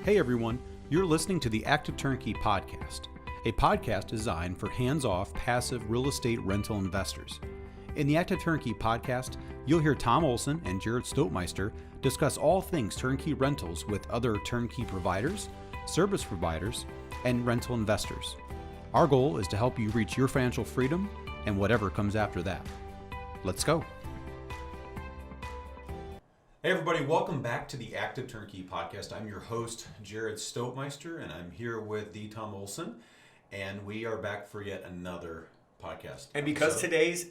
Hey everyone, you're listening to the Turnkey podcast, a podcast designed for hands-off, passive real estate rental investors. In the Turnkey podcast, you'll hear Tom Olson and Jared Stoutmeister discuss all things turnkey rentals with other turnkey providers, service providers, and rental investors. Our goal is to help you reach your financial freedom and whatever comes after that. Let's go. Hey everybody, welcome back to the Active Turnkey podcast. I'm your host, Jared Stoutmeister, and I'm here with the Tom Olson, and we are back for yet another podcast. And because today's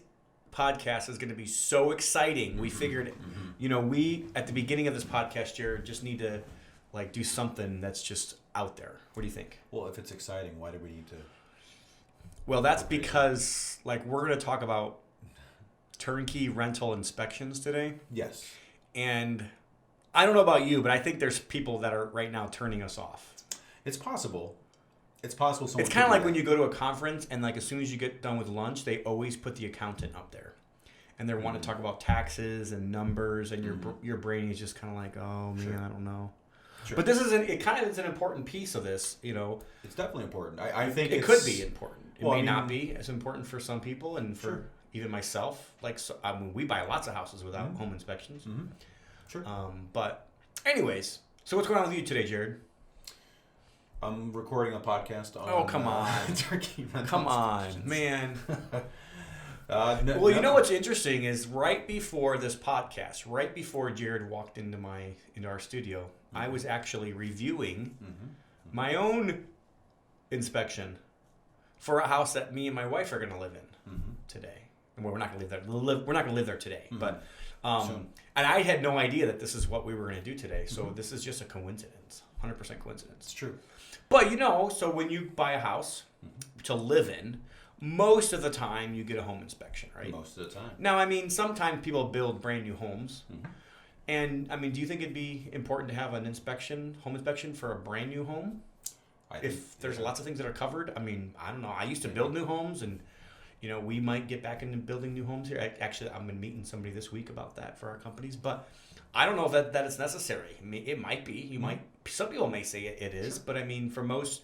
podcast is going to be so exciting, we figured, we, at the beginning of this podcast, Jared, just need to do something that's just out there. What do you think? Well, if it's exciting, why do we need to? Well, that's because, we're going to talk about turnkey rental inspections today. Yes. And I don't know about you, but I think there's people that are right now turning us off. It's possible. It's possible. It's kind of like when you go to a conference and as soon as you get done with lunch, they always put the accountant up there. And they want to talk about taxes and numbers, and your brain is just kind of like, oh, man, I don't know. Sure. But this is it kind of is an important piece of this, It's definitely important. I think it could be important. It may not be as important for some people, and for even myself. We buy lots of houses without home inspections. Mm-hmm. Sure. But anyways, so what's going on with you today, Jared? I'm recording a podcast on. Oh, come on. Turkey rental Come on, man. No. You know what's interesting is right before this podcast, right before Jared walked into our studio, I was actually reviewing my own inspection for a house that me and my wife are going to live in today. And we're not going to live there. We're not going to live there today, but and I had no idea that this is what we were going to do today. So this is just a coincidence, 100% coincidence. It's true. But so when you buy a house to live in, most of the time you get a home inspection, right? Most of the time. Now, sometimes people build brand new homes. And do you think it'd be important to have an home inspection for a brand new home? If there's lots of things that are covered, I don't know. I used to build new homes, and we might get back into building new homes here. Actually, I'm meeting somebody this week about that for our companies, but I don't know if that it's necessary. It might be. Some people may say it is, but for most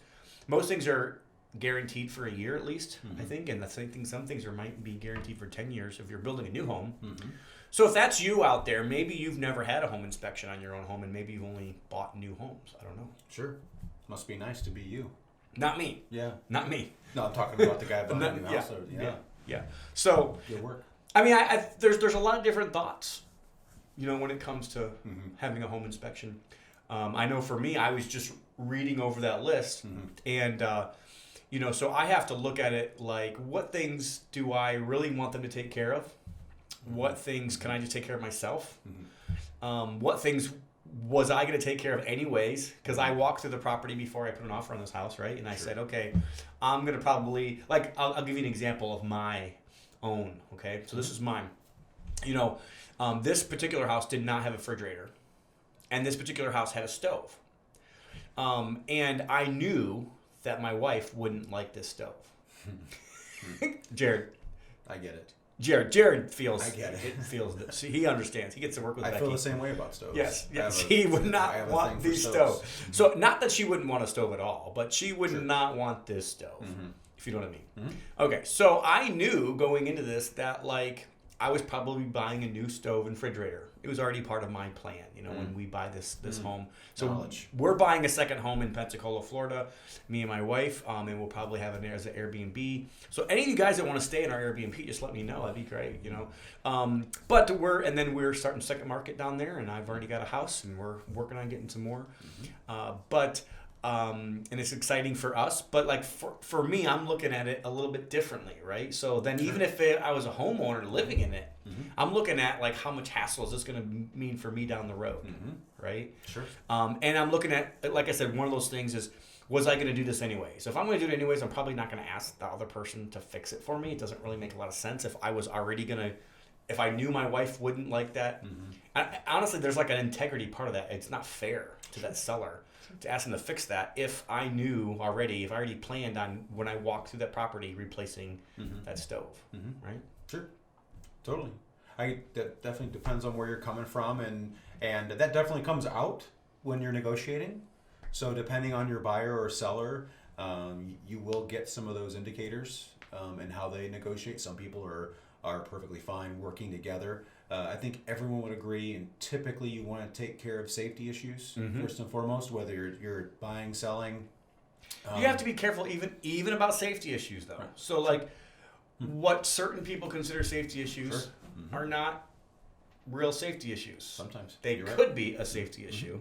things are guaranteed for a year at least, I think, and some things might be guaranteed for 10 years if you're building a new home. So if that's you out there, maybe you've never had a home inspection on your own home, and maybe you've only bought new homes. I don't know. Sure. Must be nice to be you. Not me. Yeah. Not me. No, I'm talking about the guy buying a new house. Yeah. So good work. There's a lot of different thoughts, when it comes to having a home inspection. I know for me, I was just reading over that list, and so I have to look at it like, what things do I really want them to take care of? What things can I just take care of myself? What things was I going to take care of anyways? Because I walked through the property before I put an offer on this house, right? And I said, okay, I'm going to probably, I'll give you an example of my own, okay? So this is mine. This particular house did not have a refrigerator. And this particular house had a stove. And I knew that my wife wouldn't like this stove. Jared. I get it. Jared feels. I get it. Feels this. He understands. He gets to work with Becky. I feel the same way about stoves. Yes. He would not want these stoves. So not that she wouldn't want a stove at all, but she would not want this stove. If you know what I mean. Okay, so I knew going into this that I was probably buying a new stove and refrigerator. It was already part of my plan, when we buy this home. So we're buying a second home in Pensacola, Florida, me and my wife, and we'll probably have it as an Airbnb. So any of you guys that want to stay in our Airbnb, just let me know. That'd be great, But we're starting second market down there, and I've already got a house, and we're working on getting some more. And it's exciting for us, but for me, I'm looking at it a little bit differently, right? So then even if I was a homeowner living in it, I'm looking at how much hassle is this going to mean for me down the road, right? Sure. And I'm looking at, like I said, one of those things is, was I going to do this anyway? So if I'm going to do it anyways, I'm probably not going to ask the other person to fix it for me. It doesn't really make a lot of sense if I was already going to, if I knew my wife wouldn't like that. Honestly, there's an integrity part of that. It's not fair to that seller to ask them to fix that if I already planned on when I walked through that property replacing that stove, right? Sure, totally. That definitely depends on where you're coming from, and that definitely comes out when you're negotiating. So depending on your buyer or seller, you will get some of those indicators and how they negotiate. Some people are perfectly fine working together. I think everyone would agree, and typically you want to take care of safety issues first and foremost, whether you're buying, selling. You have to be careful even about safety issues, though. Right. So, like, what certain people consider safety issues are not real safety issues. Sometimes they could be a safety issue,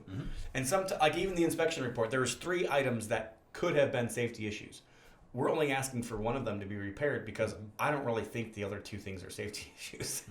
and sometimes, like even the inspection report, there's 3 items that could have been safety issues. We're only asking for one of them to be repaired because I don't really think the other 2 things are safety issues.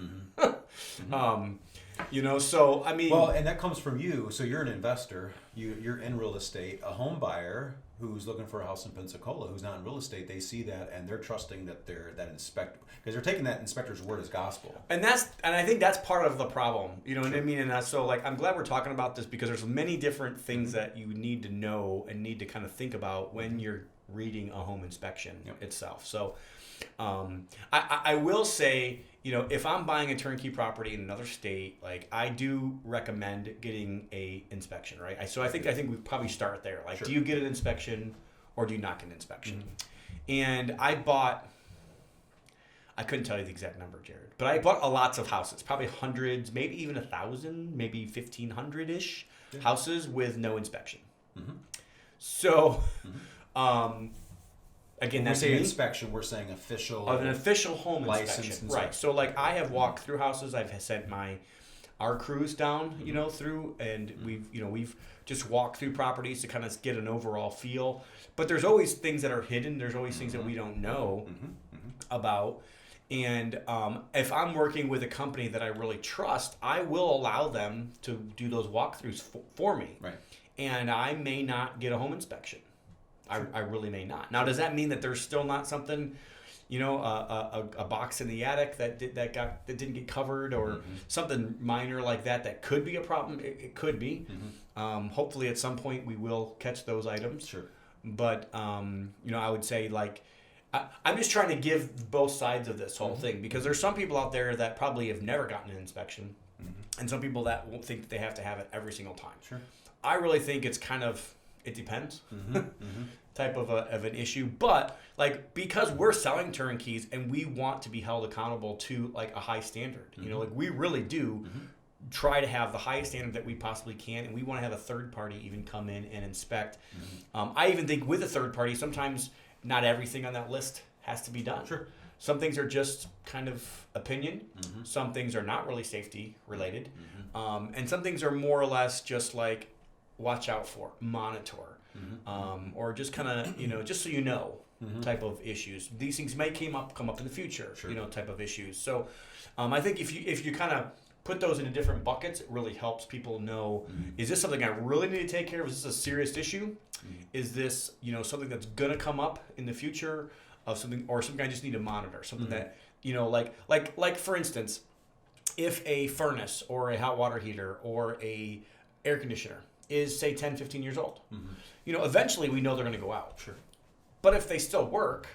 So I mean, well, and that comes from you. So you're an investor. You're in real estate. A home buyer who's looking for a house in Pensacola, who's not in real estate, they see that and they're trusting that that inspector, because they're taking that inspector's word as gospel. And I think that's part of the problem. You know what I mean? And that's, so like I'm glad we're talking about this because there's many different things that you need to know and need to kind of think about when you're reading a home inspection itself. So I will say, if I'm buying a turnkey property in another state, like I do recommend getting a inspection, right? So I think we probably start there. Like, do you get an inspection or do you not get an inspection? And I couldn't tell you the exact number, Jared, but I bought lots of houses, probably hundreds, maybe even 1,000, maybe 1,500-ish houses with no inspection. So, again, that's an inspection. We're saying official, an official home inspection, right? So, like, I have walked through houses. I've sent our crews down, through, and we've just walked through properties to kind of get an overall feel. But there's always things that are hidden. There's always things that we don't know about. And if I'm working with a company that I really trust, I will allow them to do those walkthroughs for me. Right. And I may not get a home inspection. I really may not. Now, does that mean that there's still not something, a box in the attic that didn't get covered, or something minor like that could be a problem? It could be. Hopefully, at some point, we will catch those items. Sure. But I would say, like, I'm just trying to give both sides of this whole thing, because there's some people out there that probably have never gotten an inspection, and some people that won't think they have to have it every single time. Sure. I really think it's it depends type of an issue. But, like, because we're selling turnkeys and we want to be held accountable to, like, a high standard, like we really do try to have the highest standard that we possibly can, and we want to have a third party even come in and inspect. I even think with a third party, sometimes not everything on that list has to be done. Sure. Some things are just kind of opinion. Some things are not really safety related. And some things are more or less just like watch out for, monitor, or just kind of, just so you know, type of issues. These things may come up in the future, type of issues. So I think if you kind of put those into different buckets, it really helps people know, is this something I really need to take care of? Is this a serious issue? Is this, something that's going to come up in the future of something, or something I just need to monitor? Something that, like for instance, if a furnace or a hot water heater or a air conditioner is, say, 10, 15 years old, eventually we know they're going to go out. Sure. But if they still work,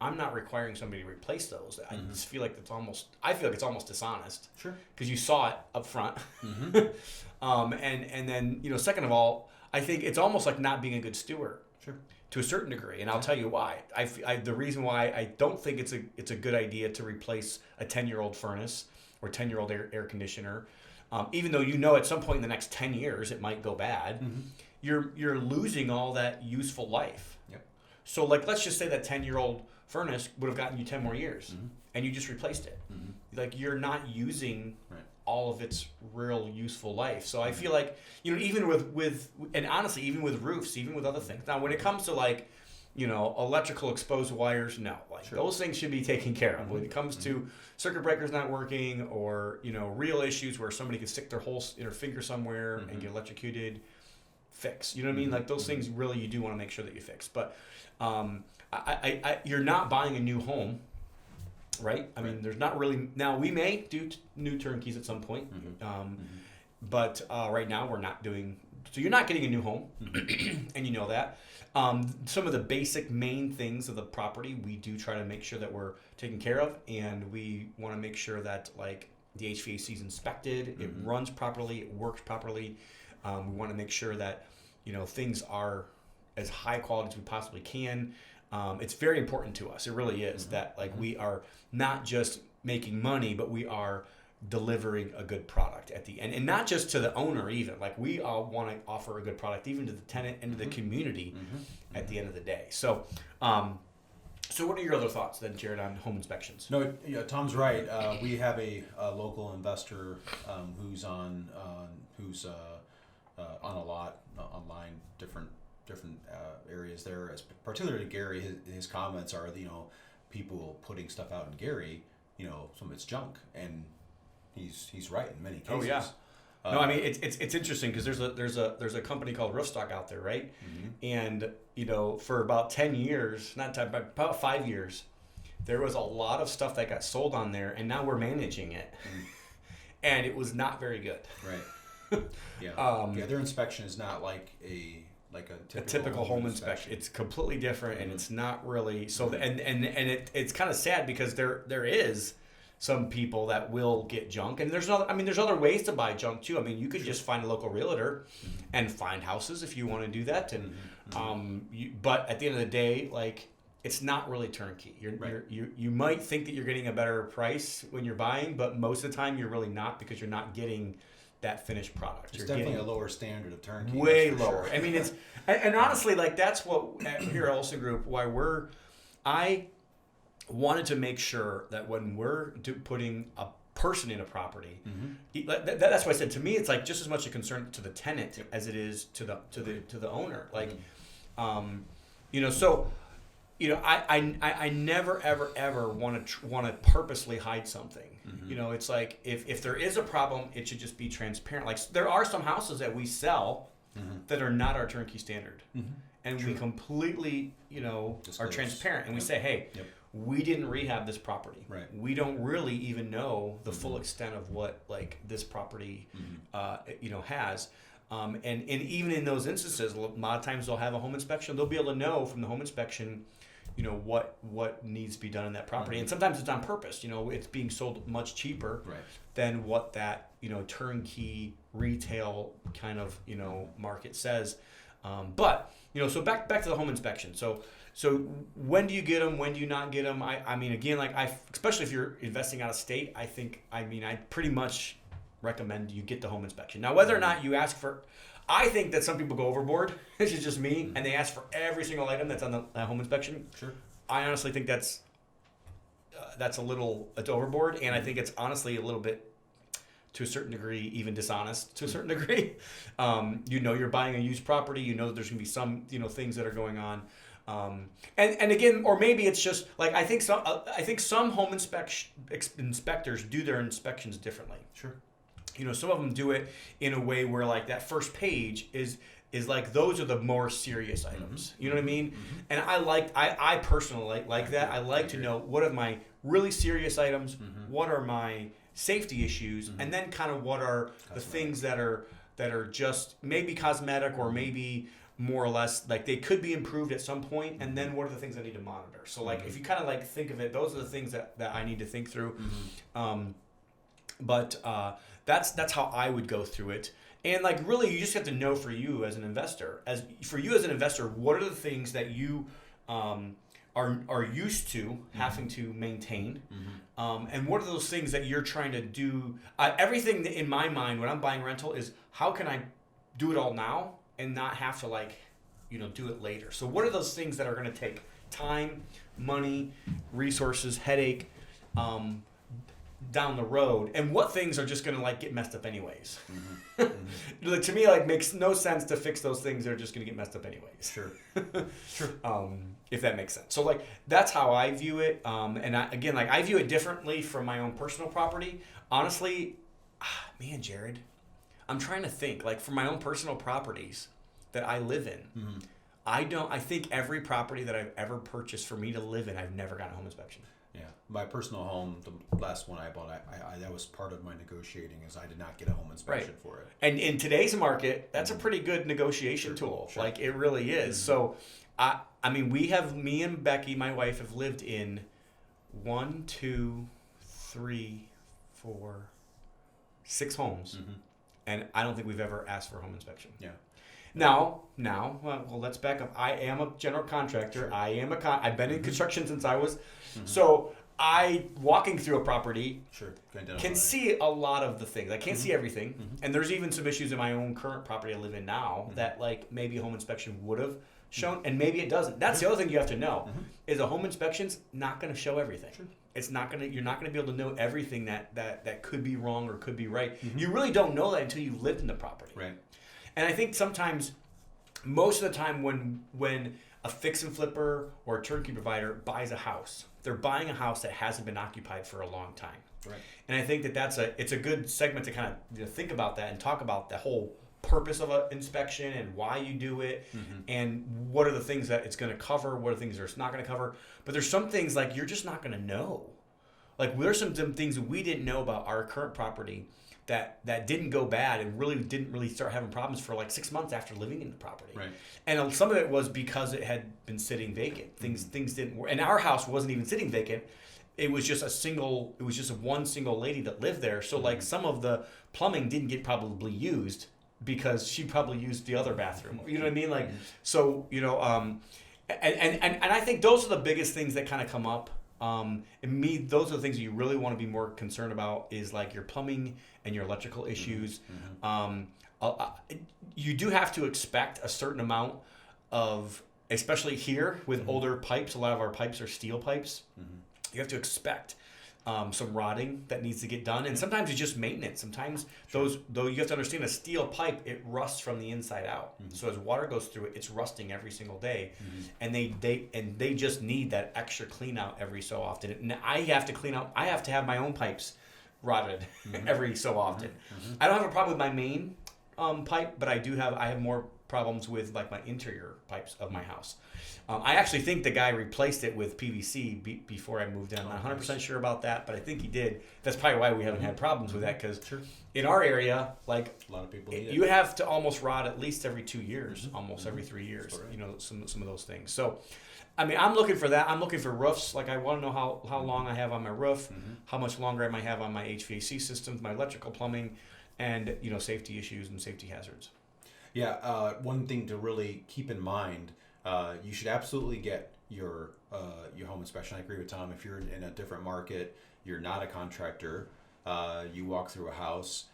I'm not requiring somebody to replace those. I just feel like it's almost dishonest. Sure. Because you saw it up front. And then, second of all, I think it's almost like not being a good steward. Sure. To a certain degree, and I'll tell you why. The reason why I don't think it's a good idea to replace a 10-year-old furnace or 10-year-old air conditioner, even though at some point in the next 10 years it might go bad, you're losing all that useful life. Yep. So, like, let's just say that 10-year-old furnace would have gotten you 10 more years, and you just replaced it. Like, you're not using all of its real useful life. So I feel like, even with and honestly, even with roofs, even with other things. Now, when it comes to, like, electrical exposed wires, no, like those things should be taken care of. When it comes to circuit breakers not working, or real issues where somebody could stick their finger somewhere and get electrocuted, fix. You know what I mean? Like, those things really you do want to make sure that you fix. But you're not buying a new home. Right? I mean, there's not really... Now, we may do new turnkeys at some point, but right now we're not doing... So you're not getting a new home, and you know that. Some of the basic main things of the property, we do try to make sure that we're taken care of, and we want to make sure that, like, the HVAC is inspected, it runs properly, it works properly. We want to make sure that, things are as high quality as we possibly can. It's very important to us. It really is that like we are not just making money, but we are delivering a good product at the end, and not just to the owner even. Like we all want to offer a good product even to the tenant and to the community at the end of the day. So, so what are your other thoughts then, Jared, on home inspections? No, yeah, Tom's right. We have a local investor who's on a lot online, different areas there. As particularly Gary, his comments are people putting stuff out in Gary, some of it's junk, and he's right in many cases. Oh yeah. No, I mean it's interesting because there's a company called Roofstock out there, right? And for about 10 years, not 10, but about 5 years, there was a lot of stuff that got sold on there, and now we're managing it, and it was not very good. Right. Yeah. Their inspection is not like a typical home inspection. It's completely different, and it's not really so. And it's kind of sad because there is some people that will get junk, and there's other ways to buy junk too. I mean, you could just find a local realtor and find houses if you want to do that, and but at the end of the day, like it's not really turnkey. You might think that you're getting a better price when you're buying, but most of the time you're really not, because you're not getting that finished product. It's definitely a lower standard of turnkey. Way lower. Sure. I mean, it's and honestly, like that's what here at Olsen Group, I wanted to make sure that when we're putting a person in a property, that's why I said to me it's like just as much a concern to the tenant as it is to the owner. Like, so. I never ever want to purposely hide something. It's like if there is a problem, it should just be transparent. Like there are some houses that we sell that are not our turnkey standard, and we completely are transparent, and we say, hey, we didn't rehab this property. Right. We don't really even know the full extent of what like this property has. And even in those instances, a lot of times they'll have a home inspection. They'll be able to know from the home inspection what needs to be done in that property. And sometimes it's on purpose. It's being sold much cheaper than what that turnkey retail kind of market says. But so back to the home inspection. So when do you get them? When do you not get them? I mean, again, like especially if you're investing out of state, I pretty much recommend you get the home inspection. Now, whether or not you ask for, I think that some people go overboard. This is just me, and they ask for every single item that's on the home inspection. Sure. I honestly think that's it's overboard, and I think it's honestly a little bit, to a certain degree, even dishonest to a certain degree. You're buying a used property. There's going to be some things that are going on. And again, or maybe it's just like I think some home inspectors do their inspections differently. Sure. Some of them do it in a way where like that first page is like those are the more serious items. You know what I mean? And I personally like that. I like to know what are my really serious items, what are my safety issues, and then kind of what are the things that are just maybe cosmetic or maybe more or less like they could be improved at some point, and then what are the things I need to monitor. So like if you kind of like think of it, those are the things that I need to think through. But that's how I would go through it. And like really you just have to know for you as an investor, what are the things that you are used to having to maintain, and what are those things that you're trying to do. Everything in my mind when I'm buying rental is how can I do it all now and not have to do it later. So what are those things that are going to take time, money, resources, headache down the road, and what things are just going to get messed up anyways. To me, makes no sense to fix those things that are just going to get messed up anyways. Sure. If that makes sense. So that's how I view it. And I view it differently from my own personal property. Honestly, man, Jared, I'm trying to think for my own personal properties that I live in. I think every property that I've ever purchased for me to live in, I've never gotten a home inspection. Yeah, my personal home, the last one I bought, I that was part of my negotiating, is I did not get a home inspection for it. And in today's market, that's a pretty good negotiation tool. Sure. It really is. So, me and Becky, my wife, have lived in 1, 2, 3, 4, 6 homes, and I don't think we've ever asked for a home inspection. Yeah. Now, well, let's back up. I am a general contractor. Sure. I've been in construction since I was, so I, walking through a property, can see a lot of the things. I can't see everything, and there's even some issues in my own current property I live in now that like maybe a home inspection would have shown, and maybe it doesn't. That's the other thing you have to know, is a home inspection's not going to show everything. Sure. You're not going to be able to know everything that could be wrong or could be right. You really don't know that until you've lived in the property. Right. And I think sometimes, most of the time when a fix and flipper or a turnkey provider buys a house, they're buying a house that hasn't been occupied for a long time. Right. And I think it's a good segment to kind of think about that and talk about the whole purpose of an inspection and why you do it, and what are the things that it's going to cover, what are the things that it's not going to cover. But there's some things like you're just not going to know. Like there's some things we didn't know about our current property that didn't go bad and didn't really start having problems for like 6 months after living in the property. Right. And some of it was because it had been sitting vacant. Things didn't work. And our house wasn't even sitting vacant. It was just one single lady that lived there. So like some of the plumbing didn't get probably used because she probably used the other bathroom. You know what I mean? Like, so, and I think those are the biggest things that kind of come up. And those are the things that you really want to be more concerned about, is like your plumbing and your electrical issues. You do have to expect a certain amount of, especially here with older pipes, a lot of our pipes are steel pipes. You have to expect some rotting that needs to get done, and sometimes it's just maintenance. Sometimes though you have to understand, a steel pipe, it rusts from the inside out. So as water goes through it, it's rusting every single day, and they just need that extra clean out every so often. And I have to clean out. I have to have my own pipes rotted every so often. I don't have a problem with my main pipe, but I have more problems with like my interior pipes of my house. I actually think the guy replaced it with PVC before I moved in. I'm not 100% sure about that, but I think he did. That's probably why we haven't had problems with that, because in our area, like a lot of people need you have to almost rot at least every 2 years, almost every 3 years. Right. You know, some of those things. So, I mean, I'm looking for that. I'm looking for roofs. Like I want to know how long I have on my roof, how much longer I might have on my HVAC systems, my electrical, plumbing, and safety issues and safety hazards. Yeah, one thing to really keep in mind, you should absolutely get your home inspection. I agree with Tom. If you're in a different market, you're not a contractor, you walk through a house.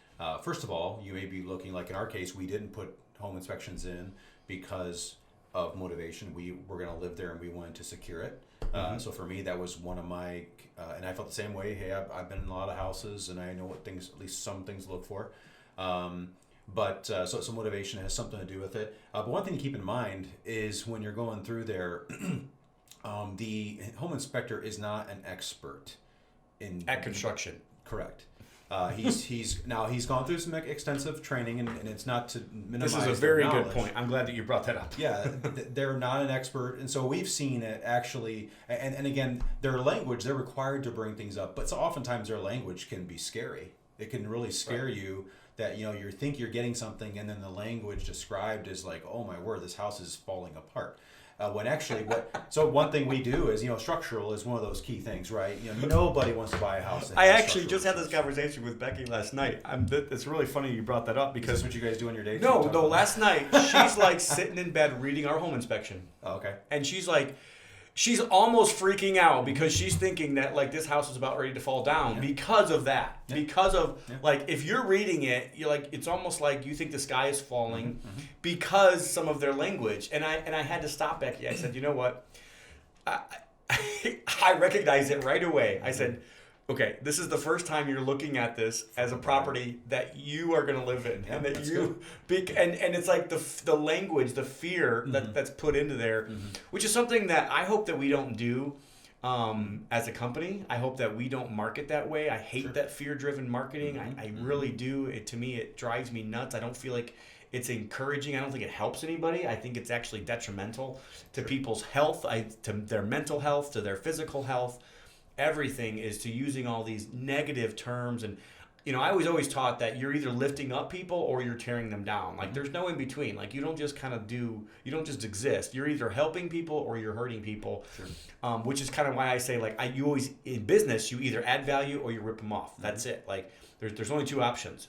First of all, you may be looking, like in our case, we didn't put home inspections in because of motivation. We were going to live there and we wanted to secure it. So for me, that was one of my, and I felt the same way. Hey, I've been in a lot of houses and I know what things, at least some things to look for. But so motivation has something to do with it. But one thing to keep in mind is when you're going through there, the home inspector is not an expert At construction. Correct. He's gone through some extensive training, and it's not to minimize. This is a very good point. I'm glad that you brought that up. Yeah, they're not an expert, and so we've seen it actually. And again, their language, they're required to bring things up, but so oftentimes their language can be scary. It can really scare you. That you think you're getting something, and then the language described is like, oh my word, this house is falling apart. When actually, so one thing we do is structural is one of those key things, right? Nobody wants to buy a house. I actually just had this conversation with Becky last night. It's really funny you brought that up, because is this what you guys do on your days? No. Last night she's like sitting in bed reading our home inspection. Oh, okay. And she's almost freaking out because she's thinking that like this house is about ready to fall down because of that. Yeah. Because of like, if you're reading it, you're like, it's almost like you think the sky is falling because some of their language. And I had to stop Becky. I said, you know what? I recognized it right away. I said, okay, this is the first time you're looking at this as a property that you are going to live in, and that and it's like the language, the fear that's put into there, which is something that I hope that we don't do as a company. I hope that we don't market that way. I hate that fear-driven marketing. I really do. To me, it drives me nuts. I don't feel like it's encouraging. I don't think it helps anybody. I think it's actually detrimental to people's health, to their mental health, to their physical health. Everything is to using all these negative terms. And I was always taught that you're either lifting up people or you're tearing them down. Like there's no in between. Like you don't just you don't just exist. You're either helping people or you're hurting people. Sure. Which is kind of why I say, like, you always, in business, you either add value or you rip them off. That's it. Like there's only two options.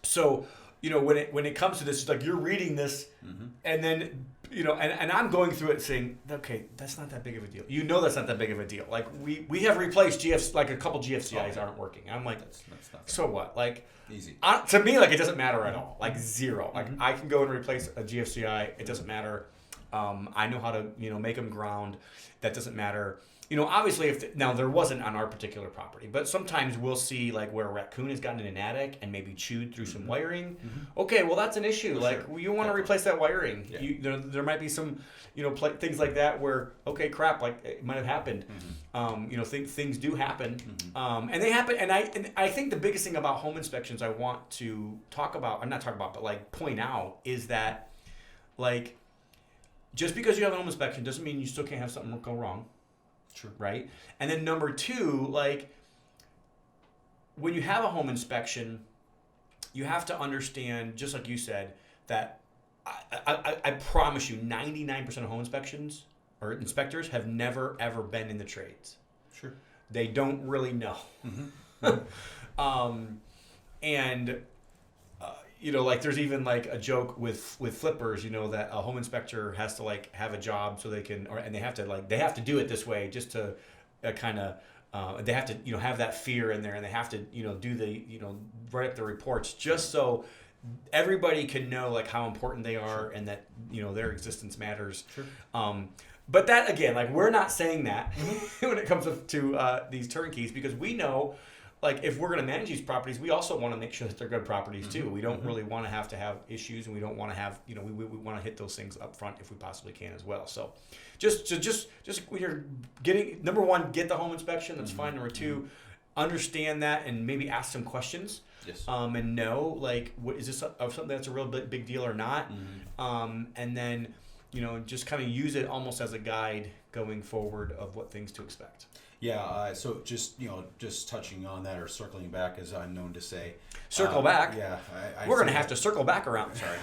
So when it comes to this, it's like you're reading this, and then and I'm going through it saying, okay, that's not that big of a deal. That's not that big of a deal. Like we have replaced GFs, like a couple GFCIs aren't working. I'm like, that's not so what? Like easy. To me, like it doesn't matter at all. Like zero. Like I can go and replace a GFCI. It doesn't matter. I know how to make them ground. That doesn't matter. Obviously, now there wasn't on our particular property, but sometimes we'll see like where a raccoon has gotten in an attic and maybe chewed through some wiring. Okay, well that's an issue. Like you want to replace that wiring. Yeah. There might be some things like that where crap, like it might have happened. Things do happen, and they happen. And I think the biggest thing about home inspections I want to talk about, but like point out is that like just because you have an home inspection doesn't mean you still can't have something go wrong. True. Right? And then number two, like when you have a home inspection, you have to understand, just like you said, that I promise you 99% of home inspections or inspectors have never ever been in the trades. Sure. They don't really know. And like there's even like a joke with flippers, that a home inspector has to like have a job so they can, and they have to do it this way just to kind of, they have to, have that fear in there, and they have to, do the, write up the reports just so everybody can know like how important they are and that, their existence matters. Sure. But that again, like we're not saying that when it comes to these turnkeys, because we know, like if we're going to manage these properties, we also want to make sure that they're good properties too. We don't really want to have issues, and we don't want to have, we want to hit those things up front if we possibly can as well. So just when you're getting, number one, get the home inspection. That's fine. Number two, understand that and maybe ask some questions. Yes. And know like, what is this something that's a real big deal or not? And then, just kind of use it almost as a guide going forward of what things to expect. Yeah, so just touching on that, or circling back, as I'm known to say. Circle back? Yeah. We're going to have to circle back around. Sorry.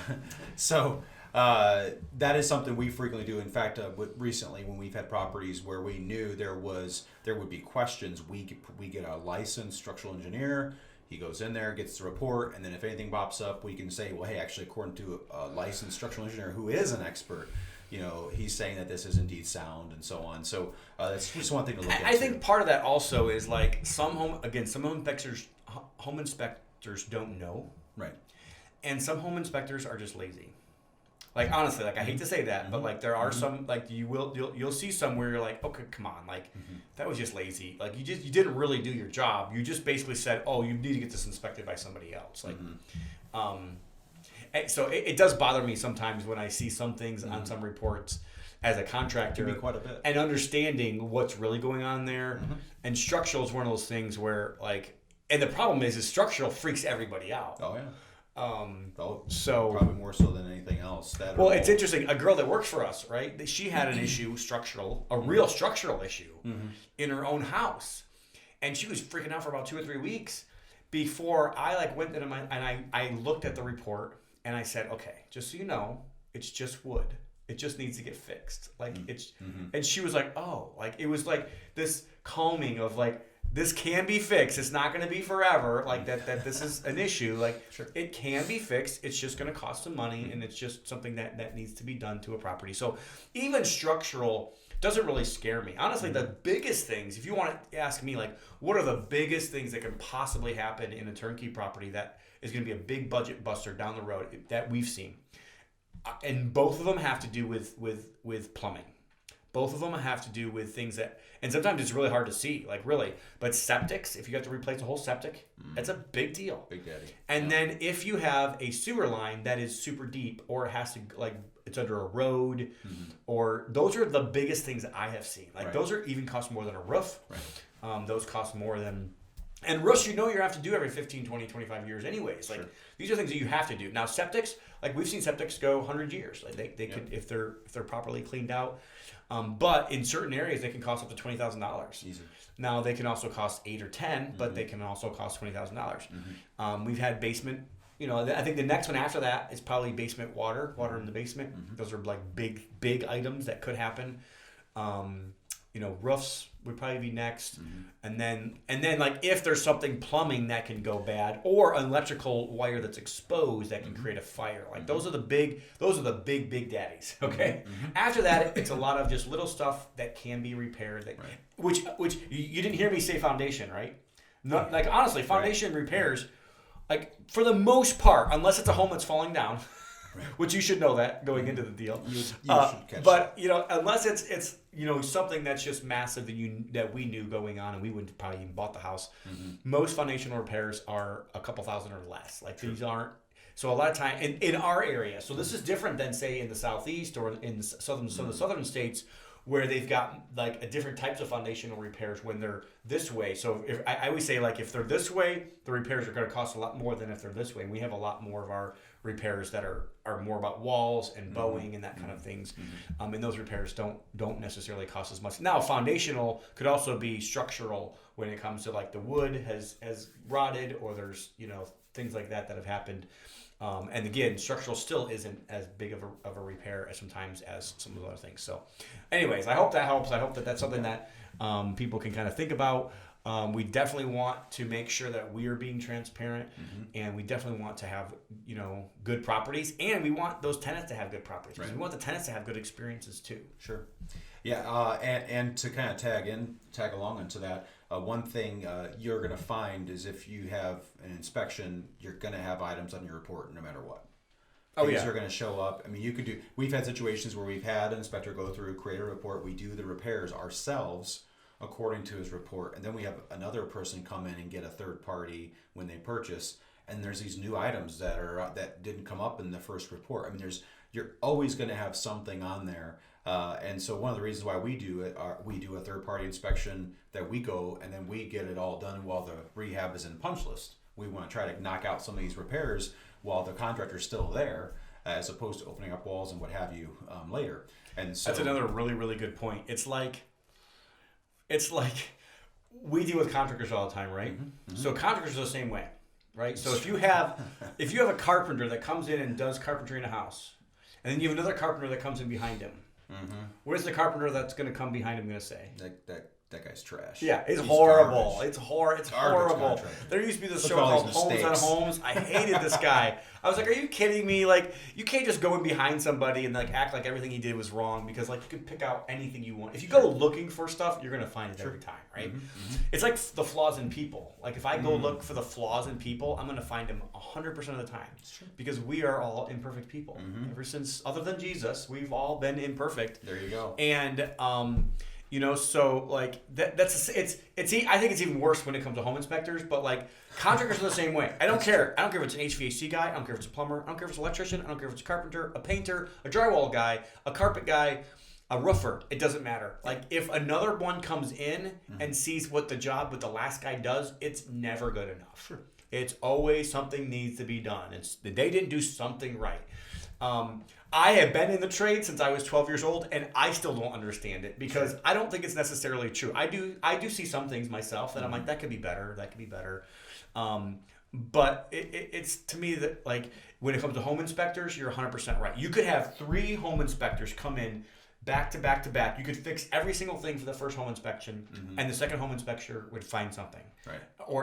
So that is something we frequently do. In fact, recently when we've had properties where we knew there would be questions, we get a licensed structural engineer. He goes in there, gets the report, and then if anything pops up, we can say, well, hey, actually, according to a licensed structural engineer who is an expert, he's saying that this is indeed sound and so on. So that's just one thing to look at. I think part of that also is like some home inspectors don't know. Right. And some home inspectors are just lazy. Like honestly, like I hate to say that, but like there are some, like you'll see some where you're like, okay, come on, like that was just lazy. Like you didn't really do your job. You just basically said, oh, you need to get this inspected by somebody else. Like, so it does bother me sometimes when I see some things on some reports as a contractor. Can be quite a bit. And understanding what's really going on there. And structural is one of those things where like, and the problem is structural freaks everybody out. Oh yeah. So probably more so than anything else. Well, it's interesting. A girl that works for us, right? She had an issue, a real structural issue in her own house, and she was freaking out for about 2 or 3 weeks before I like went into I looked at the report and I said, okay, just so you know, it's just wood. It just needs to get fixed. Like it's, and she was like, oh, like it was like this calming of like, this can be fixed. It's not going to be forever. Like that this is an issue. Like it can be fixed. It's just going to cost some money, and it's just something that needs to be done to a property. So even structural doesn't really scare me. Honestly, the biggest things, if you want to ask me, like, what are the biggest things that can possibly happen in a turnkey property that is going to be a big budget buster down the road that we've seen? And both of them have to do with plumbing. Both of them have to do with things that, and sometimes it's really hard to see, like really. But septics, if you have to replace a whole septic, that's a big deal. Big daddy. And then if you have a sewer line that is super deep, or it has to like it's under a road, or those are the biggest things that I have seen. Like those are even cost more than a roof. Right. Those cost more than, and roofs you have to do every 15, 20, 25 years anyways. Like these are things that you have to do. Now septics, like we've seen septics go 100 years. Like they could, if they're properly cleaned out. But in certain areas, they can cost up to $20,000. Easy. Now they can also cost 8 or 10, but they can also cost $20,000. We've had basement. I think the next one after that is probably basement water in the basement. Those are like big items that could happen. roofs would probably be next, and then like if there's something plumbing that can go bad, or an electrical wire that's exposed that can create a fire. Like those are the big daddies. Okay. After that, it's a lot of just little stuff that can be repaired. Which you didn't hear me say foundation, right? No, like honestly, foundation repairs, like for the most part, unless it's a home that's falling down. Which you should know that going into the deal. You should catch but that. Unless it's something that's just massive that we knew going on, and we wouldn't probably even bought the house. Most foundational repairs are a couple thousand or less. Like these aren't. So a lot of time in our area. So this is different than say in the southeast or in some of the southern states, where they've got like a different types of foundational repairs when they're this way. So I always say, like, if they're this way, the repairs are going to cost a lot more than if they're this way. And we have a lot more of our repairs that are more about walls and bowing and that kind of things. And those repairs don't necessarily cost as much. Now, foundational could also be structural when it comes to like the wood has rotted, or there's things like that have happened. And again, structural still isn't as big of a repair as sometimes as some of the other things. So anyways, I hope that helps. I hope that that's something that people can kind of think about. We definitely want to make sure that we are being transparent, and we definitely want to have, good properties, and we want those tenants to have good properties. Right. We want the tenants to have good experiences too. Sure. Yeah. And to kind of tag along into that, one thing you're going to find is if you have an inspection, you're going to have items on your report no matter what. Things are going to show up. I mean, we've had situations where we've had an inspector go through, create a report. We do the repairs ourselves according to his report. And then we have another person come in and get a third party when they purchase. And there's these new items that didn't come up in the first report. I mean, you're always going to have something on there. And so one of the reasons why we do it, we do a third-party inspection that we go and then we get it all done while the rehab is in punch list. We want to try to knock out some of these repairs while the contractor's still there, as opposed to opening up walls and what have you later. And so that's another really, really good point. It's like we deal with contractors all the time, right? So contractors are the same way, right? So if you have a carpenter that comes in and does carpentry in a house, and then you have another carpenter that comes in behind him. Where's the carpenter that's going to come behind him going to say? That guy's trash. Yeah, he's horrible. Garbage. It's horrible. There used to be this show called Homes on Homes. I hated this guy. I was like, are you kidding me? Like, you can't just go in behind somebody and like act like everything he did was wrong, because like you can pick out anything you want. If you go looking for stuff, you're going to find it every time, right? It's like the flaws in people. Like if I go look for the flaws in people, I'm going to find them 100% of the time, because we are all imperfect people. Ever since, other than Jesus, we've all been imperfect. There you go. And so like that's I think it's even worse when it comes to home inspectors, but like contractors are the same way. I don't care if it's an HVAC guy, I don't care if it's a plumber, I don't care if it's an electrician, I don't care if it's a carpenter, a painter, a drywall guy, a carpet guy, a roofer. It doesn't matter. Like if another one comes in and sees what the job with the last guy does, it's never good enough. It's always something needs to be done. They didn't do something right. I have been in the trade since I was 12 years old, and I still don't understand it, because I don't think it's necessarily true. I do see some things myself that I'm like, that could be better. But it's to me that like when it comes to home inspectors, you're 100% right. You could have 3 home inspectors come in back to back to back. You could fix every single thing for the first home inspection, and the second home inspector would find something, right?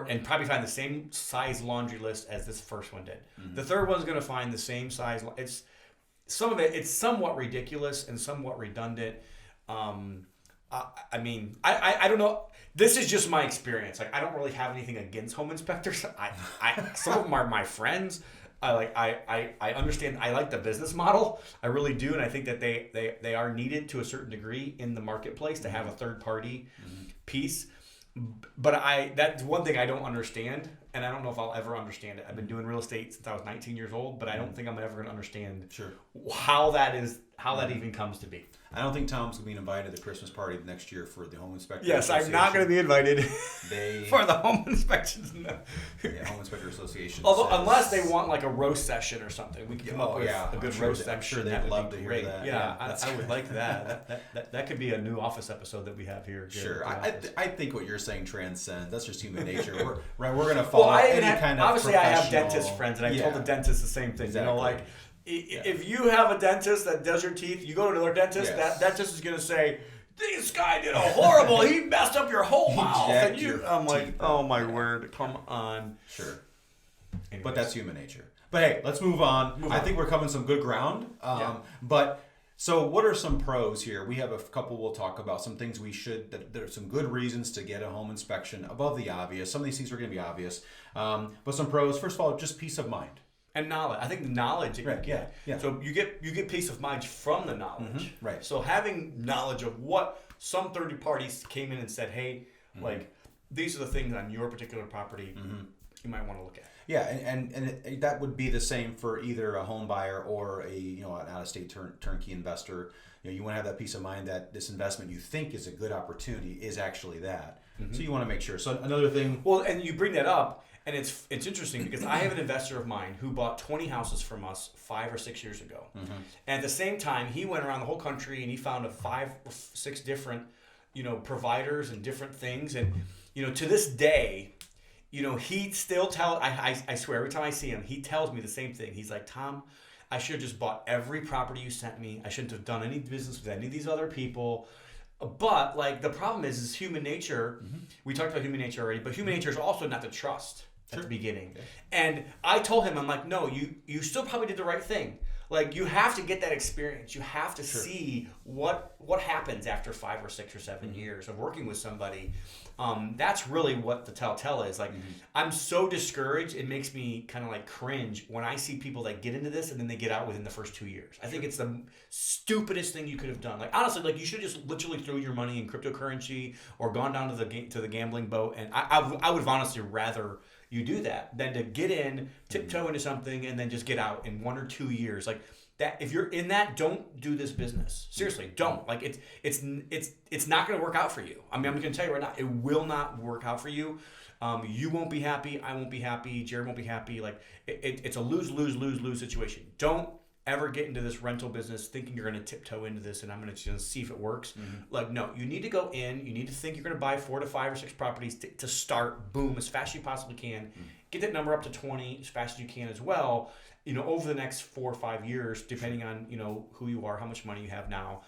And probably find the same size laundry list as this first one did. The third one's going to find the same size. Some of it's somewhat ridiculous and somewhat redundant. I mean, I don't know. This is just my experience. Like, I don't really have anything against home inspectors. Some of them are my friends. I understand. I like the business model. I really do, and I think that they are needed to a certain degree in the marketplace to have a third party piece. But that's one thing I don't understand, and I don't know if I'll ever understand it. I've been doing real estate since I was 19 years old, but I don't think I'm ever going to understand how that even comes to be. I don't think Tom's going to be invited to the Christmas party next year for the home inspector. Yes, I'm not going to be invited for the home inspections. No. Yeah, home inspector association. Unless they want like a roast session or something, we can come up with a good roast session. I'm sure they'd love to hear that. Yeah, I would like that. That could be a new office episode that we have here. Sure, I think what you're saying transcends. That's just human nature. We're going to follow any kind of obviously, I have dentist friends, and I told the dentist the same thing. Exactly. Like, if you have a dentist that does your teeth, you go to another dentist, that dentist is going to say, this guy did a horrible. He messed up your whole mouth. jacked And your I'm like, teeth oh out. my word, come on. Sure. Anyways. But that's human nature. But hey, let's move on. I think we're covering some good ground. But so what are some pros here? We have a couple we'll talk about. Some things there's some good reasons to get a home inspection above the obvious. Some of these things are going to be obvious. But some pros, first of all, just peace of mind. And knowledge. I think the knowledge that you get. Yeah. So you get peace of mind from the knowledge. Right. So having knowledge of what some third parties came in and said, hey, like these are the things on your particular property you might want to look at. Yeah, and that would be the same for either a home buyer or an out-of-state turnkey investor. You want to have that peace of mind that this investment you think is a good opportunity is actually that. So you want to make sure. So another thing. Well, and you bring that up, and it's interesting because I have an investor of mine who bought 20 houses from us 5 or 6 years ago, and at the same time he went around the whole country and he found 5 or 6 different, providers and different things, and to this day. He still I swear, every time I see him, he tells me the same thing. He's like, Tom, I should have just bought every property you sent me. I shouldn't have done any business with any of these other people. But, the problem is human nature. We talked about human nature already, but human nature is also not to trust at the beginning. Okay. And I told him, I'm like, no, you still probably did the right thing. You have to get that experience. You have to see what happens after 5 or 6 or 7 years of working with somebody. That's really what the telltale is. I'm so discouraged, it makes me kind of cringe when I see people that get into this and then they get out within the first 2 years. I think it's the stupidest thing you could have done. Honestly, you should just literally throw your money in cryptocurrency or gone down to the gambling boat. And I would have honestly rather you do that than to get in, tiptoe into something, and then just get out in 1 or 2 years. That, if you're in that, don't do this business. Seriously, don't. It's not going to work out for you. I mean, I'm going to tell you right now, it will not work out for you. You won't be happy. I won't be happy. Jared won't be happy. It's a lose situation. Don't ever get into this rental business thinking you're going to tiptoe into this and I'm going to see if it works. No, you need to go in. You need to think you're going to buy 4 to 5 or 6 properties to start, boom, as fast as you possibly can. Get that number up to 20 as fast as you can as well. Over the next 4 or 5 years, depending on, who you are, how much money you have now.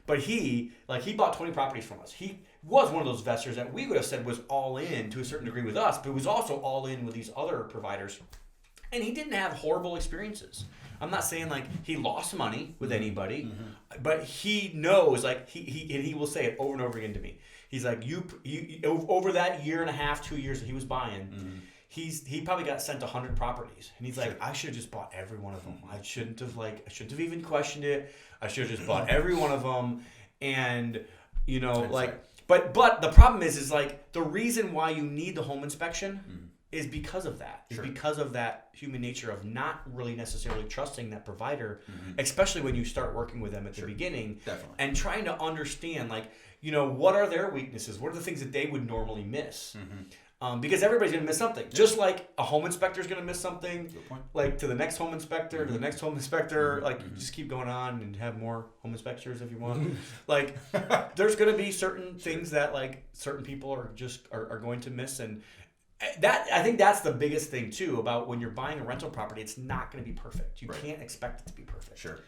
But he bought 20 properties from us. He was one of those investors that we would have said was all in to a certain degree with us, but was also all in with these other providers. And he didn't have horrible experiences. I'm not saying he lost money with anybody, but he knows, he will say it over and over again to me. He's like, you over that year and a half, 2 years that he was buying, he probably got sent 100 properties, and he's like, I should have just bought every one of them. I shouldn't have even questioned it. I should have just bought every one of them, and but the problem is the reason why you need the home inspection is because of that. It's because of that human nature of not really necessarily trusting that provider, especially when you start working with them at the beginning. Definitely. And trying to understand, what are their weaknesses? What are the things that they would normally miss? Because everybody's going to miss something. Just like a home inspector is going to miss something, to the next home inspector, to the next home inspector. You just keep going on and have more home inspectors if you want. There's going to be certain things that certain people are going to miss, and that, I think that's the biggest thing too about when you're buying a rental property. It's not going to be perfect. You can't expect it to be perfect. Sure.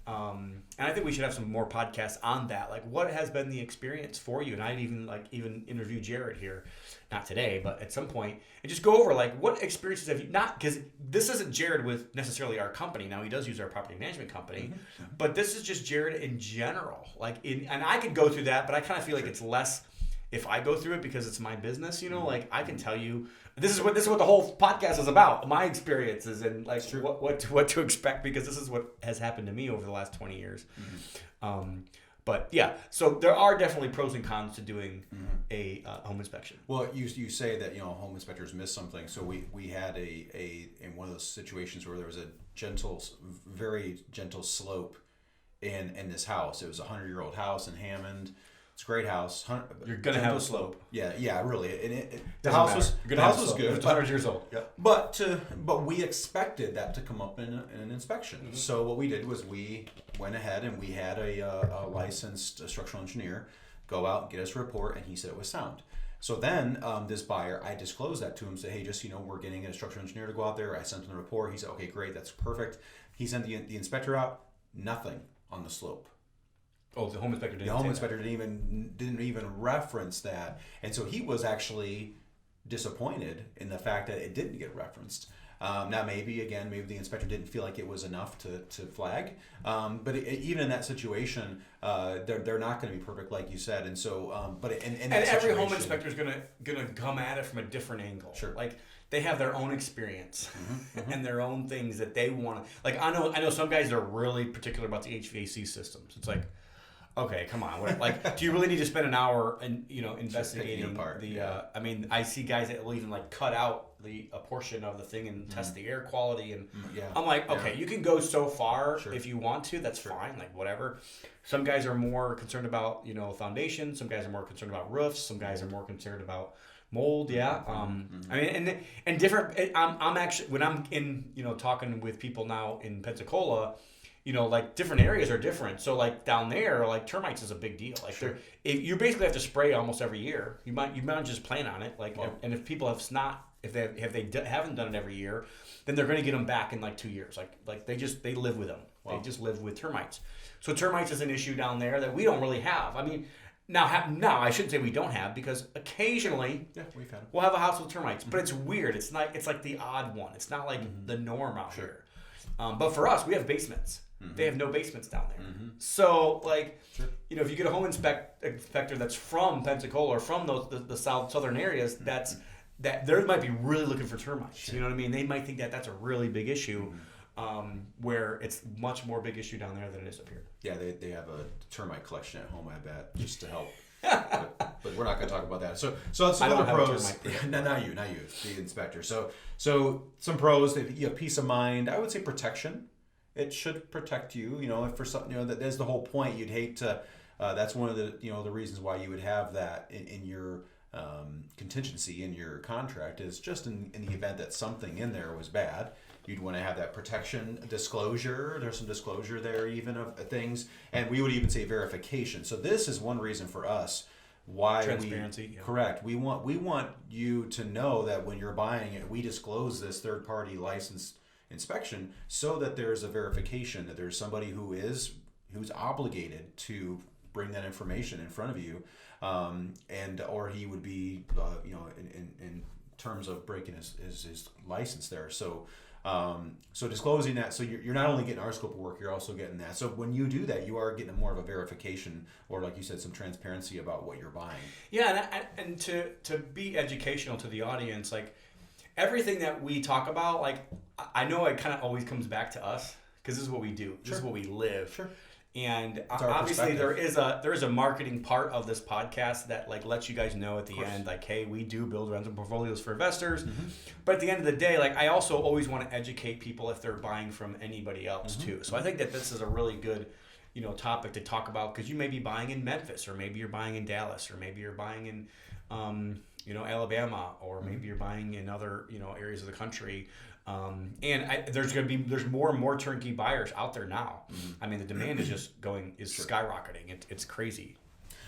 And I think we should have some more podcasts on that. What has been the experience for you? And I'd even interview Jared here, not today, but at some point, and just go over what experiences have you, not because this isn't Jared with necessarily our company. Now he does use our property management company, but this is just Jared in general. And I could go through that, but I kind of feel like it's less if I go through it because it's my business. I can tell you. This is what the whole podcast is about. My experiences and what to expect, because this is what has happened to me over the last 20 years. But yeah, so there are definitely pros and cons to doing a home inspection. Well, you say that home inspectors miss something. So we had in one of those situations where there was a very gentle slope in this house. It was a 100-year-old house in Hammond. It's a great house. You're gonna have a slope. Yeah, really. And the house was good. It's 100 years old. Yep. But we expected that to come up in an inspection. So what we did was we went ahead and we had a licensed structural engineer go out and get us a report, and he said it was sound. So then this buyer, I disclosed that to him, said, hey, just we're getting a structural engineer to go out there. I sent him the report. He said, okay, great, that's perfect. He sent the inspector out. Nothing on the slope. Oh, the home inspector didn't. The home inspector didn't even reference that, and so he was actually disappointed in the fact that it didn't get referenced. Now maybe the inspector didn't feel like it was enough to flag, but even in that situation, they're not going to be perfect, like you said, and so and every home inspector is gonna come at it from a different angle. Sure. Like they have their own experience and their own things that they want to. Like I know some guys are really particular about the HVAC systems. It's like, okay, come on. Like, do you really need to spend an hour investigating I mean, I see guys that will even like cut out a portion of the thing and test the air quality, and I'm like, okay, you can go so far if you want to. That's fine, like whatever. Some guys are more concerned about foundation. Some guys are more concerned about roofs. Some guys are more concerned about mold. Yeah. I mean, and different. I'm actually when I'm in talking with people now in Pensacola. Like different areas are different. So like down there, like termites is a big deal. Like you basically have to spray almost every year. You might just plan on it. Like, and if people haven't done it every year, then they're going to get them back in like 2 years. Like they live with them. Wow. They just live with termites. So termites is an issue down there that we don't really have. I mean, now I shouldn't say we don't have, because occasionally we'll have a house with termites, but it's weird. It's like the odd one. It's not like the norm out here. But for us, we have basements. They have no basements down there. So, like, if you get a home inspector that's from Pensacola or from the southern areas, that they might be really looking for termites. You know what I mean? They might think that that's a really big issue, where it's much more big issue down there than it is up here. Yeah, they have a termite collection at home, I bet, just to help. but we're not going to talk about that. So some other pros. Not you, the inspector. So some pros. You have peace of mind. I would say protection. It should protect you. If for something, that's the whole point. You'd hate to. That's one of the the reasons why you would have that in your contingency in your contract, is just in the event that something in there was bad. You'd want to have that protection, disclosure. There's some disclosure there even of things, and we would even say verification. So this is one reason for us why transparency. Correct. We want you to know that when you're buying it, we disclose this third-party licensed inspection so that there's a verification that there's somebody who's obligated to bring that information in front of you, or he would be in terms of breaking his license there. So disclosing that, so you're not only getting our scope of work, you're also getting that. So when you do that, you are getting more of a verification, or like you said, some transparency about what you're buying. Yeah, and to be educational to the audience, like everything that we talk about, like I know it kind of always comes back to us, because this is what we do. This is what we live. Sure. And obviously there is a marketing part of this podcast that like lets you guys know at the end, like, hey, we do build rental portfolios for investors. But at the end of the day, like I also always want to educate people if they're buying from anybody else too. So I think that this is a really good topic to talk about, because you may be buying in Memphis, or maybe you're buying in Dallas, or maybe you're buying in Alabama, or maybe you're buying in other areas of the country. There's more and more turnkey buyers out there now. I mean, the demand is just skyrocketing. It's crazy.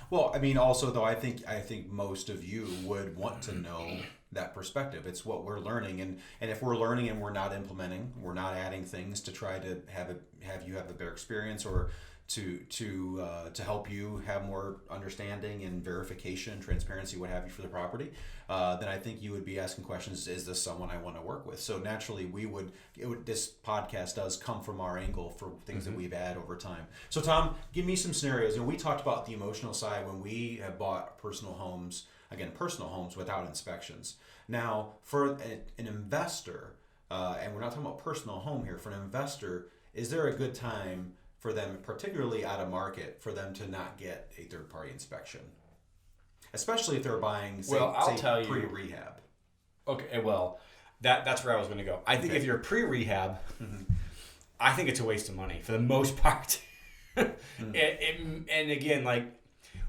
Well, I mean, also though, I think most of you would want to know that perspective. It's what we're learning, and if we're learning and we're not implementing, we're not adding things to try to have you have a better experience, or to help you have more understanding and verification, transparency, what have you, for the property, then I think you would be asking questions, is this someone I want to work with? So naturally this podcast does come from our angle for things that we've had over time. So Tom, give me some scenarios. We talked about the emotional side when we have bought personal homes without inspections. Now for an investor, and we're not talking about personal home here, for an investor, is there a good time for them, particularly out of market, for them to not get a third-party inspection, especially if they're buying, say pre-rehab? Okay, well, that's where I was going to go. I think if you're pre-rehab, I think it's a waste of money for the most part. And again, like,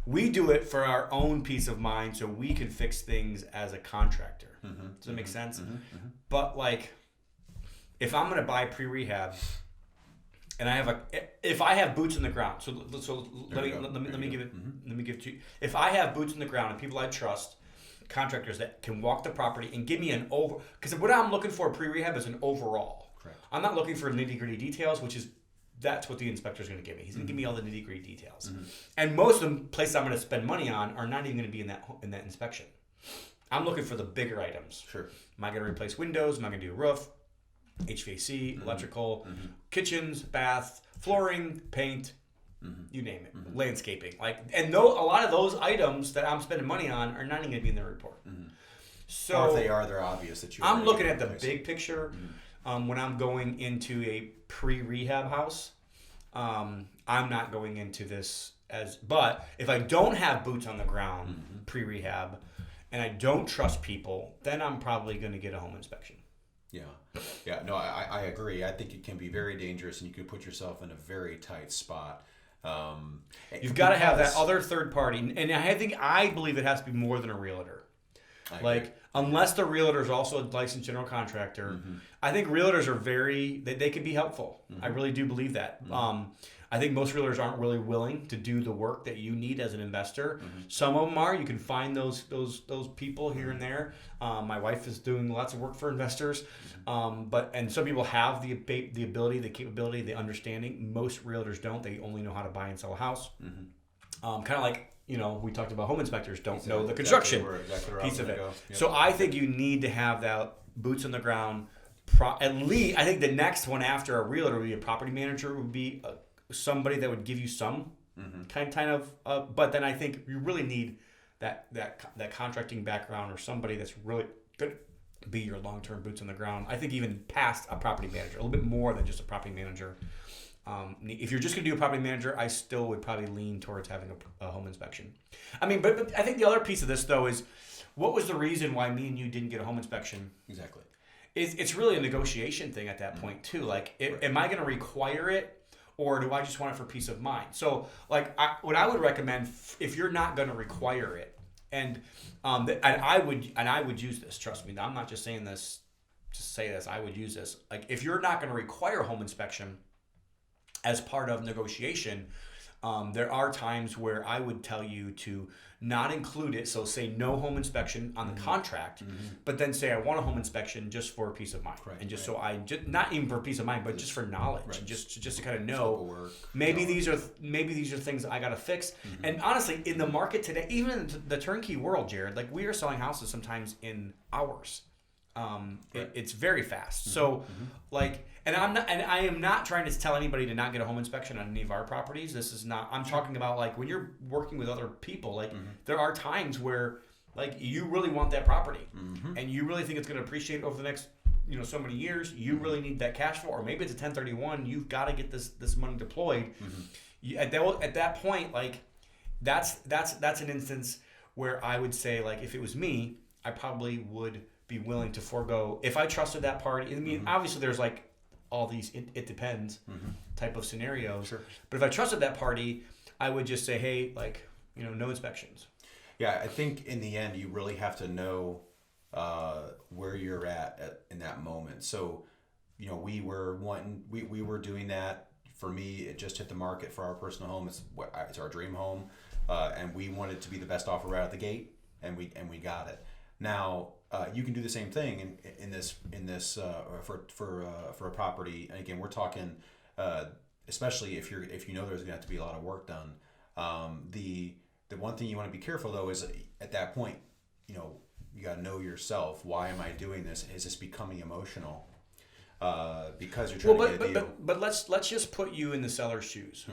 we do it for our own peace of mind, so we can fix things as a contractor. Does that make sense? But like, if I'm going to buy pre-rehab, and if I have boots in the ground, so let me give it to you. If I have boots in the ground and people I trust, contractors that can walk the property and give me because what I'm looking for pre-rehab is an overall. Correct. I'm not looking for nitty-gritty details, which is that's what the inspector's going to give me. He's going to give me all the nitty-gritty details. And most of the places I'm going to spend money on are not even going to be in that inspection. I'm looking for the bigger items. Sure. Am I going to replace windows? Am I going to do a roof? HVAC, electrical, kitchens, bath, flooring, paint, you name it, landscaping. A lot of those items that I'm spending money on are not even going to be in the report. So or if they are, they're obvious that you. I'm looking at the big picture. When I'm going into a pre-rehab house, I'm not going into this but if I don't have boots on the ground pre-rehab and I don't trust people, then I'm probably going to get a home inspection. Yeah, no, I agree. I think it can be very dangerous, and you can put yourself in a very tight spot. You've got to have that other third party, and I believe it has to be more than a realtor. Unless the realtor is also a licensed general contractor, I think realtors are they can be helpful. I really do believe that. I think most realtors aren't really willing to do the work that you need as an investor. Some of them are. You can find those people here and there. My wife is doing lots of work for investors, and some people have the ability, the capability, the understanding. Most realtors don't. They only know how to buy and sell a house. Kind of like we talked about home inspectors don't know the construction piece of it. Yep. So I think you need to have that boots on the ground. At least I think the next one after a realtor would be a property manager, would be somebody that would give you some kind of. But then I think you really need that contracting background or somebody that's really good to be your long-term boots on the ground. I think even past a property manager, a little bit more than just a property manager. If you're just going to do a property manager, I still would probably lean towards having a home inspection. I mean, but I think the other piece of this, though, is what was the reason why me and you didn't get a home inspection? Exactly. It's really a negotiation thing at that point, too. Am I going to require it, or do I just want it for peace of mind? So, what I would recommend, if you're not going to require it, and I would use this, trust me. I'm not just saying this to say this. I would use this. If you're not going to require a home inspection as part of negotiation, there are times where I would tell you to not include it. So say no home inspection on the contract, but then say I want a home inspection just for peace of mind, and just so not even for peace of mind, but just for knowledge, and just to kind of know maybe these are things I got to fix. And honestly, in the market today, even in the turnkey world, Jared, we are selling houses sometimes in hours. It's very fast. So and I am not trying to tell anybody to not get a home inspection on any of our properties. This is not, I'm talking about when you're working with other people, there are times where you really want that property and you really think it's going to appreciate over the next, so many years. You really need that cash flow, or maybe it's a 1031. You've got to get this money deployed. At that point, that's an instance where I would say, if it was me, I probably would be willing to forego, if I trusted that party. I mean, obviously there's all these it depends type of scenarios. Sure. But if I trusted that party, I would just say, hey, no inspections. Yeah, I think in the end you really have to know where you're at in that moment. So, we were doing that. For me, it just hit the market for our personal home. It's our dream home, and we wanted to be the best offer right out the gate, and we got it. Now, you can do the same thing in this for a property. And again, we're talking, especially if you know there's going to have to be a lot of work done. The one thing you want to be careful though is at that point, you got to know yourself. Why am I doing this? Is this becoming emotional? Because you're trying to get a deal. But let's just put you in the seller's shoes.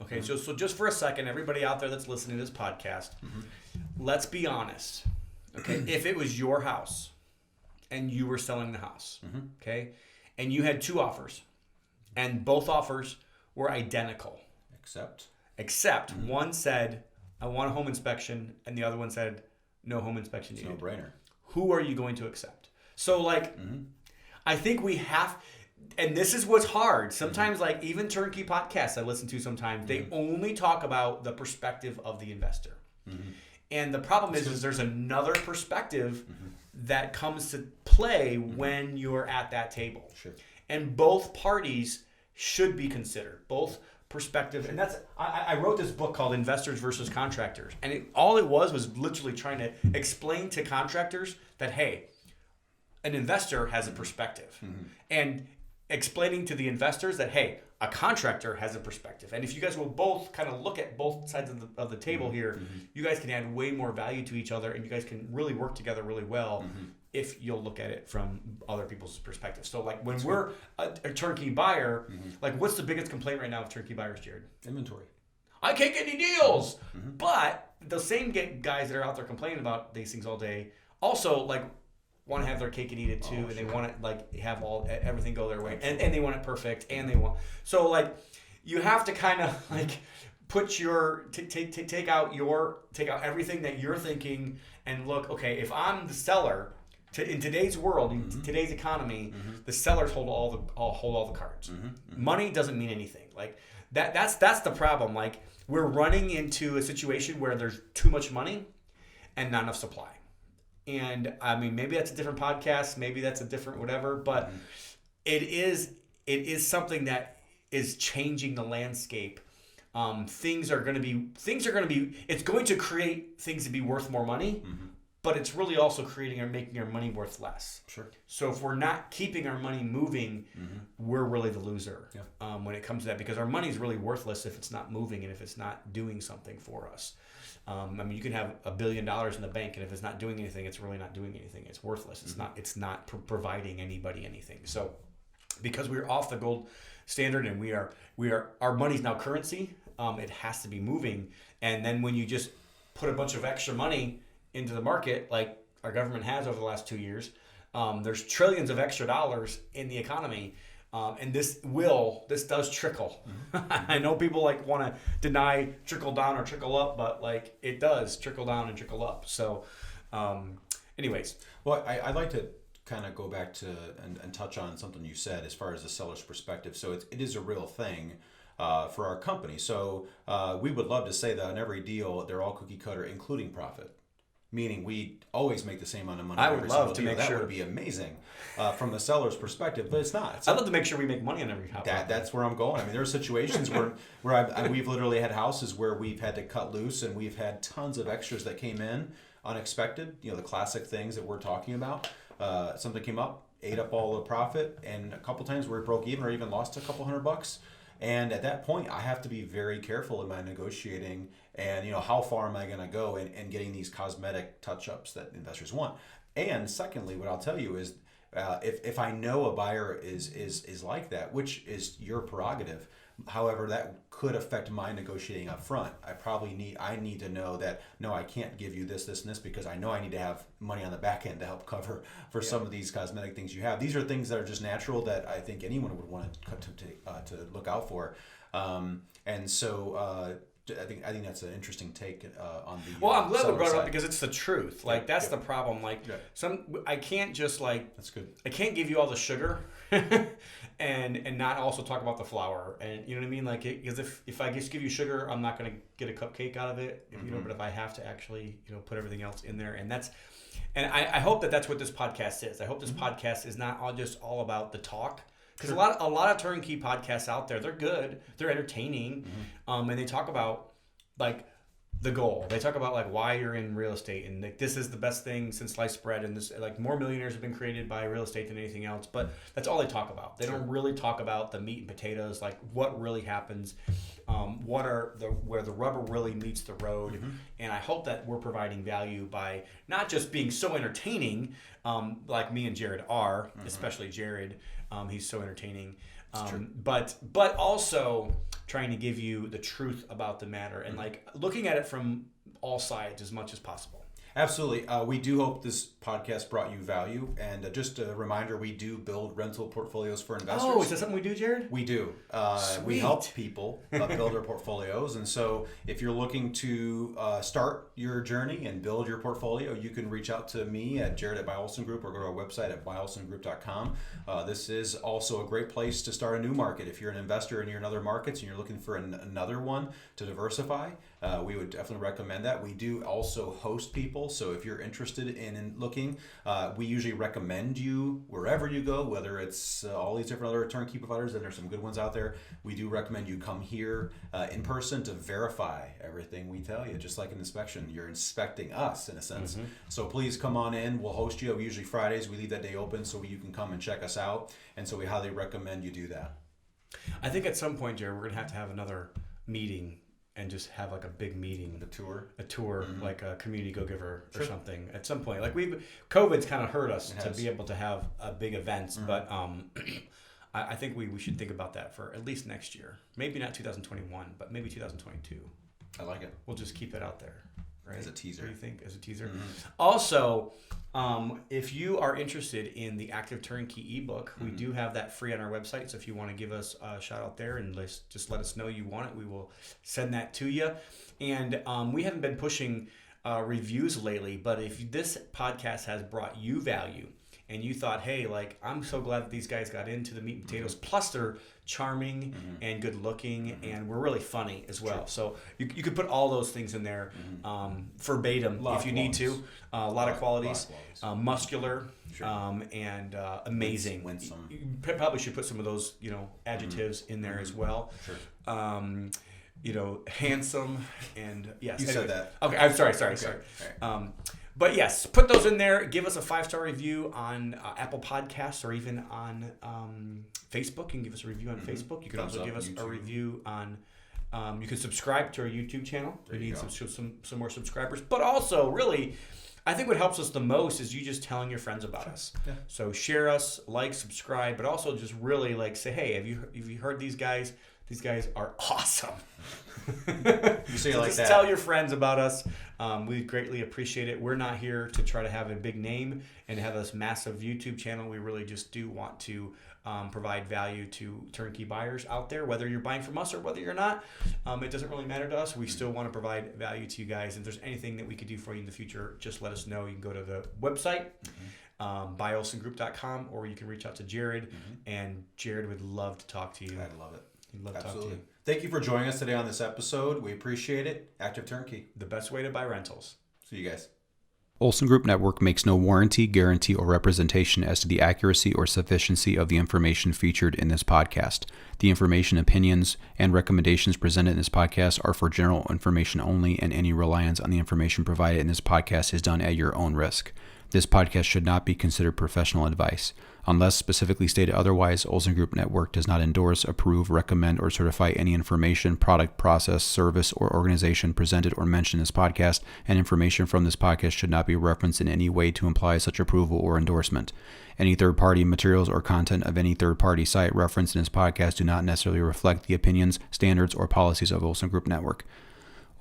Okay, so just for a second, everybody out there that's listening to this podcast, let's be honest. Okay, if it was your house and you were selling the house, okay, and you had two offers and both offers were identical. Except one said, I want a home inspection, and the other one said, no home inspection needed. It's a no-brainer. Who are you going to accept? So, I think we have, and this is what's hard. Sometimes, even turnkey podcasts I listen to sometimes, they only talk about the perspective of the investor. And the problem is there's another perspective that comes to play when you're at that table. Sure. And both parties should be considered. Both perspective. And that's, I wrote this book called Investors versus Contractors. And all it was literally trying to explain to contractors that, hey, an investor has a perspective. And explaining to the investors that, hey, a contractor has a perspective. And if you guys will both kind of look at both sides of the table here, you guys can add way more value to each other, and you guys can really work together really well if you'll look at it from other people's perspectives. So like when we're a turnkey buyer, like what's the biggest complaint right now with turnkey buyers, Jared? Inventory. I can't get any deals. But the same guys that are out there complaining about these things all day also like want to have their cake and eat it too, and they want to like have everything go their way, and they want it perfect, and they want so like you have to kind of like put your take out everything that you're thinking and look, okay, if I'm the seller in today's world, in today's economy, the sellers hold all the cards. Money doesn't mean anything. Like that's the problem. Like we're running into a situation where there's too much money and not enough supply. And I mean, maybe that's a different podcast, maybe that's a different whatever, but it is something that is changing the landscape. Things are going to be. It's going to create things to be worth more money, but it's really also creating or making our money worth less. Sure. So if we're not keeping our money moving, we're really the loser when it comes to that, because our money is really worthless if it's not moving and if it's not doing something for us. I mean, you can have $1 billion in the bank, and if it's not doing anything, it's really not doing anything. It's worthless. It's not providing anybody anything. So, because we're off the gold standard, and we are our money's now currency. It has to be moving. And then when you just put a bunch of extra money into the market, like our government has over the last 2 years, there's trillions of extra dollars in the economy. And this does trickle. I know people like want to deny trickle down or trickle up, but like it does trickle down and trickle up. So, anyways. Well, I'd like to kind of go back to and touch on something you said as far as the seller's perspective. So it is a real thing for our company. So we would love to say that on every deal, they're all cookie cutter, including profit. Meaning we always make the same amount of money. I would love to make sure. That would be amazing from the seller's perspective, but it's not. I'd love to make sure we make money on every house. That's where I'm going. I mean, there are situations where we've literally had houses where we've had to cut loose, and we've had tons of extras that came in unexpected. You know, the classic things that we're talking about. Something came up, ate up all the profit, and a couple times we broke even or even lost a couple $100. And at that point, I have to be very careful in my negotiating and, you know, how far am I going to go in getting these cosmetic touch-ups that investors want. And secondly, what I'll tell you is if I know a buyer is like that, which is your prerogative, however, that could affect my negotiating up front. I need to know that, no, I can't give you this, and this, because I know I need to have money on the back end to help cover for some of these cosmetic things you have. These are things that are just natural that I think anyone would want to look out for. And so I think that's an interesting take on the. Well, I'm glad we brought it up because it's the truth. Like that's the problem. Like I can't just like. That's good. I can't give you all the sugar, and not also talk about the flour. And you know what I mean? Like because if I just give you sugar, I'm not going to get a cupcake out of it. You know, but if I have to actually put everything else in there, and that's. And I hope that's what this podcast is. I hope this podcast is not all about the talk. Because a lot of turnkey podcasts out there, they're good, they're entertaining, and they talk about like the goal. They talk about like why you're in real estate, and like this is the best thing since sliced bread, and this like more millionaires have been created by real estate than anything else. But that's all they talk about. They don't really talk about the meat and potatoes, like what really happens, where the rubber really meets the road. And I hope that we're providing value by not just being so entertaining, like me and Jared are, especially Jared. He's so entertaining, but also trying to give you the truth about the matter and like looking at it from all sides as much as possible. Absolutely. We do hope this podcast brought you value. And just a reminder, we do build rental portfolios for investors. Oh, is that something we do, Jared? We do. We help people build their portfolios. And so if you're looking to start your journey and build your portfolio, you can reach out to me at Jared at Byolson Group or go to our website at byolsongroup.com. This is also a great place to start a new market. If you're an investor and you're in other markets and you're looking for another one to diversify, we would definitely recommend that. We do also host people people. So if you're interested in looking, we usually recommend you wherever you go, whether it's all these different other turnkey providers, and there's some good ones out there. We do recommend you come here in person to verify everything we tell you. Just like an inspection, you're inspecting us in a sense. So please come on in. We'll host you. Usually Fridays we leave that day open so you can come and check us out. And so we highly recommend you do that. I think at some point, Jared, we're going to have another meeting and just have like a big meeting. A tour, like a community go-giver or something at some point. Like COVID's kind of hurt us to be able to have big events, but I think we should think about that for at least next year. Maybe not 2021, but maybe 2022. I like it. We'll just keep it out there. Right? As a teaser. What do you think? As a teaser. Also, if you are interested in the Active Turnkey ebook, we do have that free on our website. So if you want to give us a shout out there and just let us know you want it, we will send that to you. And we haven't been pushing reviews lately, but if this podcast has brought you value and you thought, hey, like, I'm so glad that these guys got into the meat and potatoes, plus they're charming and good looking, and we're really funny as well. So you could put all those things in there verbatim if you need to. A lot of qualities. Muscular and amazing. Winsome. You probably should put some of those, adjectives in there as well. Handsome and yes. You said that. Okay, I'm sorry. Right. But yes, put those in there. Give us a 5-star review on Apple Podcasts or even on Facebook. You can give us a review on Facebook. You can also give us a review on. You can subscribe to our YouTube channel. We need some more subscribers. But also, really, I think what helps us the most is you just telling your friends about us. Yeah. So share us, like, subscribe, but also just really say, hey, have you heard these guys? These guys are awesome. You say it like that. Tell your friends about us. We greatly appreciate it. We're not here to try to have a big name and have this massive YouTube channel. We really just do want to provide value to turnkey buyers out there, whether you're buying from us or whether you're not. It doesn't really matter to us. We still want to provide value to you guys. If there's anything that we could do for you in the future, just let us know. You can go to the website, buyolsongroup.com, or you can reach out to Jared, and Jared would love to talk to you. I'd love it. He'd love to talk to you. Thank you for joining us today on this episode. We appreciate it. Active Turnkey. The best way to buy rentals. See you guys. Olson Group Network makes no warranty, guarantee, or representation as to the accuracy or sufficiency of the information featured in this podcast. The information, opinions, and recommendations presented in this podcast are for general information only, and any reliance on the information provided in this podcast is done at your own risk. This podcast should not be considered professional advice. Unless specifically stated otherwise, Olson Group Network does not endorse, approve, recommend, or certify any information, product, process, service, or organization presented or mentioned in this podcast, and information from this podcast should not be referenced in any way to imply such approval or endorsement. Any third-party materials or content of any third-party site referenced in this podcast do not necessarily reflect the opinions, standards, or policies of Olson Group Network.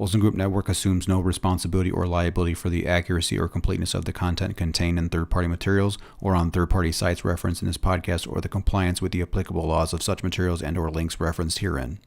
Olson Group Network assumes no responsibility or liability for the accuracy or completeness of the content contained in third-party materials or on third-party sites referenced in this podcast or the compliance with the applicable laws of such materials and/or links referenced herein.